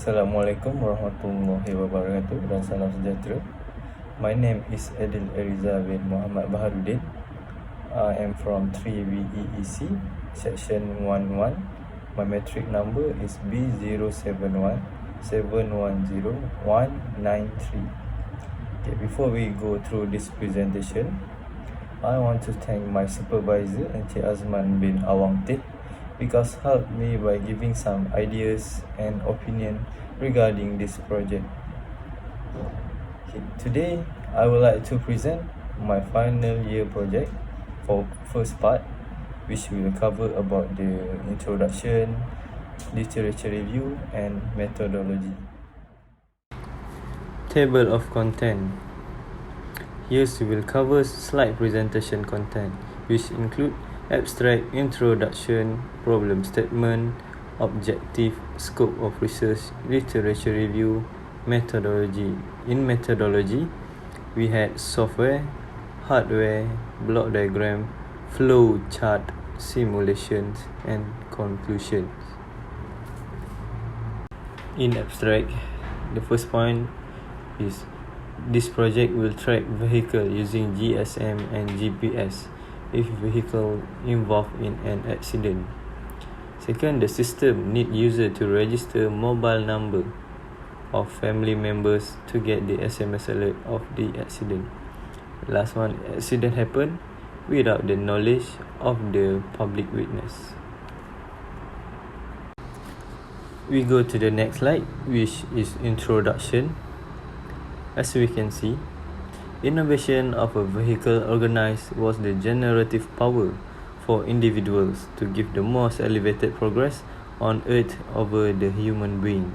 Assalamualaikum warahmatullahi wabarakatuh dan salam sejahtera. My name is EREZA bin MOHAMAD BAHARUDIN. I am from 3B EEC, section 11. My metric number is B071710193193. Okay, before we go through this presentation, I want to thank my supervisor, Encik AZMAN bin AWANG, because helped me by giving some ideas and opinion regarding this project. Okay, today, I would like to present my final year project for first part, which will cover about the introduction, literature review, and methodology. Table of content. Here we will cover slide presentation content, which include abstract, introduction, problem statement, objective, scope of research, literature review, methodology. In methodology, we had software, hardware, block diagram, flow chart, simulations, and conclusions. In abstract, the first point is this project will track vehicle using GSM and GPS if vehicle involved in an accident. Second, the system need user to register mobile number of family members to get the SMS alert of the accident. Last one, accident happen without the knowledge of the public witness. We go to the next slide, which is introduction. As we can see, innovation of a vehicle organized was the generative power for individuals to give the most elevated progress on earth over the human being.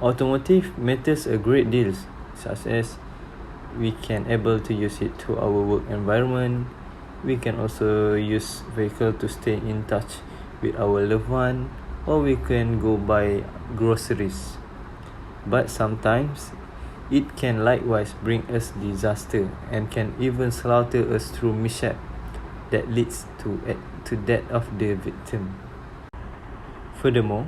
Automotive matters a great deal, such as we can able to use it to our work environment. We can also use vehicle to stay in touch with our loved one, or we can go buy groceries. But sometimes it can likewise bring us disaster and can even slaughter us through mishap that leads to death of the victim. Furthermore,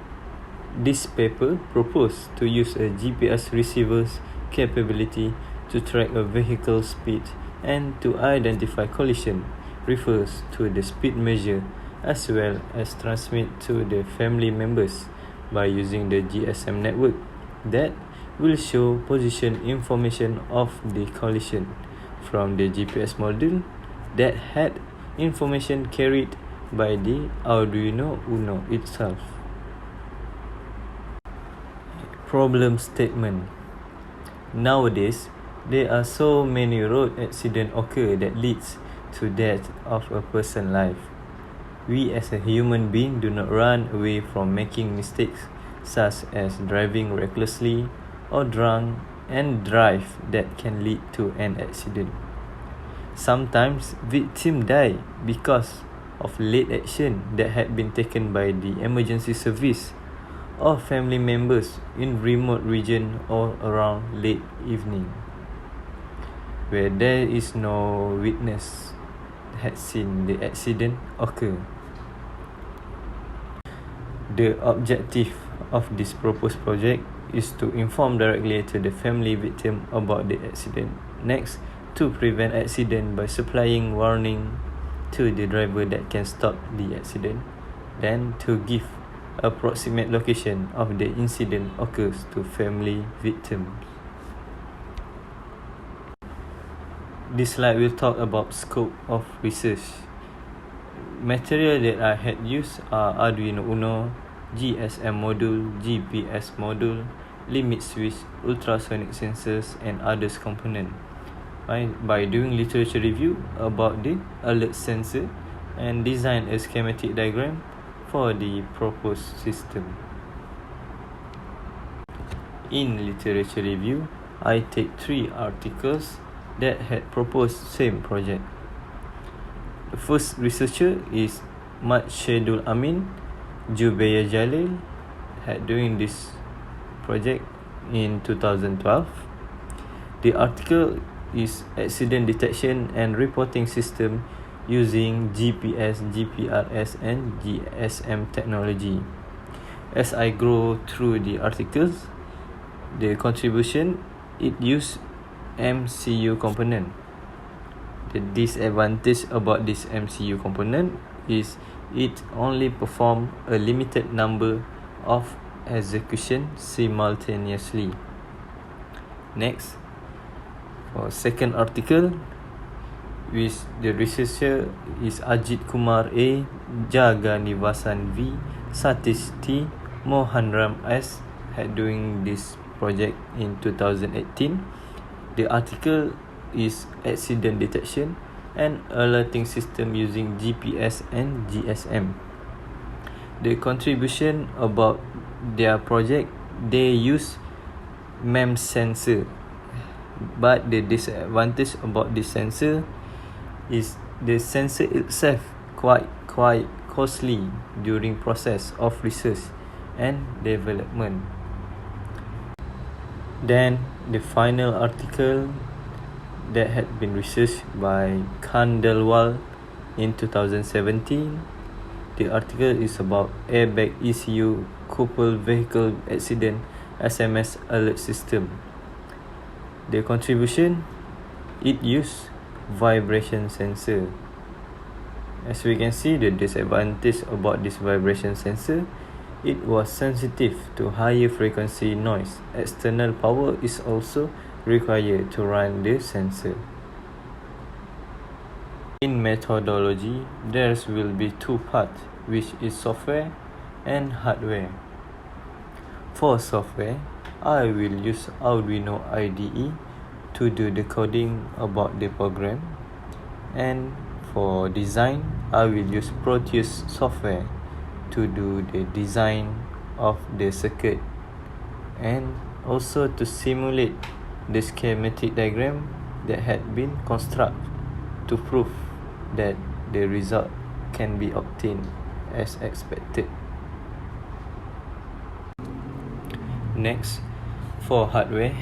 this paper proposed to use a GPS receiver's capability to track a vehicle's speed and to identify collision refers to the speed measure as well as transmit to the family members by using the GSM network that will show position information of the collision from the GPS module that had information carried by the Arduino Uno itself. Problem statement. Nowadays, there are so many road accidents occur that leads to death of a person's life. We as a human being do not run away from making mistakes such as driving recklessly or drunk and drive that can lead to an accident. Sometimes victims die because of late action that had been taken by the emergency service or family members in remote region or around late evening, where there is no witness had seen the accident occur. The objective of this proposed project is to inform directly to the family victim about the accident. Next, to prevent accident by supplying warning to the driver that can stop the accident. Then, to give approximate location of the incident occurs to family victims. This slide will talk about scope of research. Material that I had used are Arduino Uno, GSM module, GPS module, limit switch, ultrasonic sensors, and others component. By doing literature review about the alert sensor and design a schematic diagram for the proposed system. In literature review, I take 3 articles that had proposed same project. The first researcher is Mat Shedul Amin Jubeya Jalil, had doing this project in 2012. The article is accident detection and reporting system using GPS, GPRS and GSM technology. As I go through the articles, the contribution, it use MCU component. The disadvantage about this MCU component is it only perform a limited number of execution simultaneously. Next, for second article, which the researcher is Ajit Kumar A, Jaganivasan V, Satish T, Mohanram S, had doing this project in 2018. The article is accident detection and alerting system using GPS and GSM. The contribution about their project, they use MEMS sensor, but the disadvantage about this sensor is the sensor itself quite costly during process of research and development. Then the final article that had been researched by Khandelwal in 2017. The article is about airbag ECU coupled vehicle accident SMS alert system. The contribution, it used vibration sensor. As we can see, the disadvantage about this vibration sensor, it was sensitive to higher frequency noise. External power is also required to run the sensor. In methodology, there will be two parts, which is software and hardware. For software, I will use Arduino IDE to do the coding about the program, and for design, I will use Proteus software to do the design of the circuit and also to simulate the schematic diagram that had been constructed to prove that the result can be obtained as expected. Next, for hardware,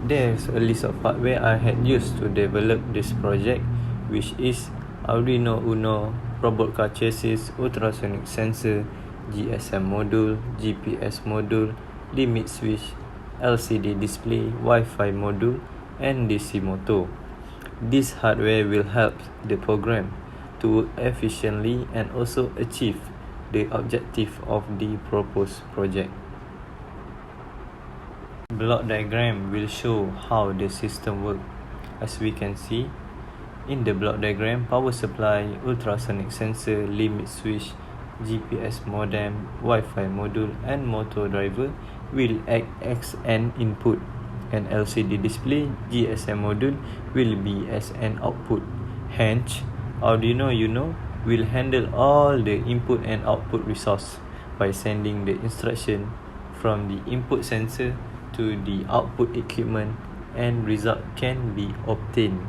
there's a list of hardware I had used to develop this project, which is Arduino Uno, robot car chassis, ultrasonic sensor, GSM module, GPS module, limit switch, LCD display, Wi-Fi module, and DC motor. This hardware will help the program to work efficiently and also achieve the objective of the proposed project. Block diagram will show how the system works. As we can see, in the block diagram, power supply, ultrasonic sensor, limit switch, GPS modem, Wi-Fi module, and motor driver will act as an input. An LCD display, GSM module, will be as an output. Hence, Arduino Uno will handle all the input and output resource by sending the instruction from the input sensor to the output equipment, and result can be obtained.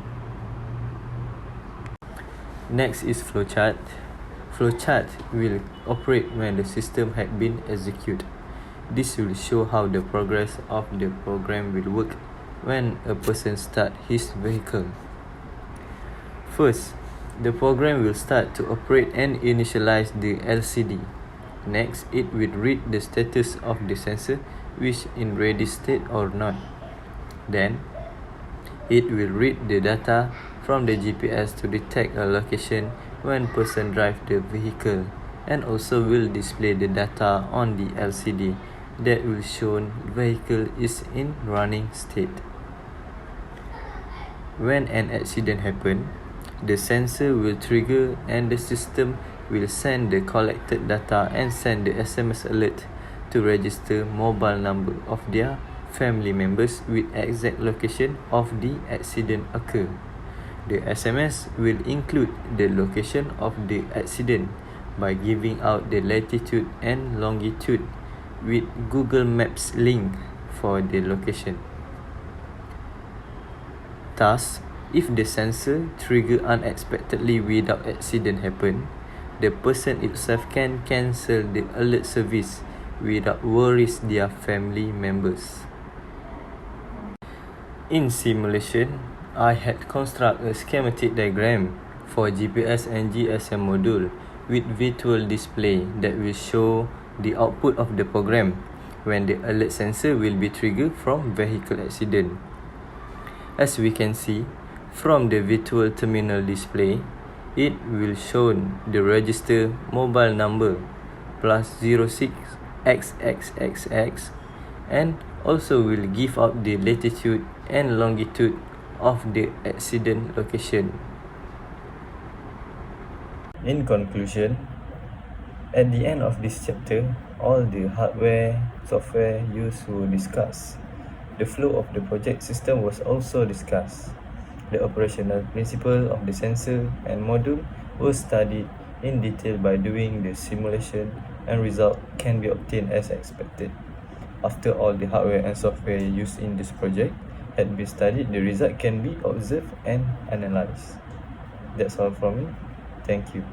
Next is flowchart. Flowchart will operate when the system had been executed. This will show how the progress of the program will work when a person starts his vehicle. First, the program will start to operate and initialize the LCD. Next, it will read the status of the sensor, which in ready state or not. Then, it will read the data from the GPS to detect a location when person drives the vehicle, and also will display the data on the LCD that will show vehicle is in running state. When an accident happens, the sensor will trigger and the system will send the collected data and send the SMS alert to register mobile number of their family members with exact location of the accident occur. The SMS will include the location of the accident by giving out the latitude and longitude with Google Maps link for the location. Thus, if the sensor trigger unexpectedly without accident happen, the person itself can cancel the alert service without worries their family members. In simulation, I had construct a schematic diagram for GPS and GSM module with virtual display that will show the output of the program when the alert sensor will be triggered from vehicle accident. As we can see, from the virtual terminal display, it will show the register mobile number +06XXXX and also will give out the latitude and longitude of the accident location. In conclusion, at the end of this chapter, all the hardware, software used were discussed. The flow of the project system was also discussed. The operational principle of the sensor and module was studied in detail by doing the simulation, and result can be obtained as expected. After all the hardware and software used in this project had been studied, the result can be observed and analyzed. That's all from me. Thank you.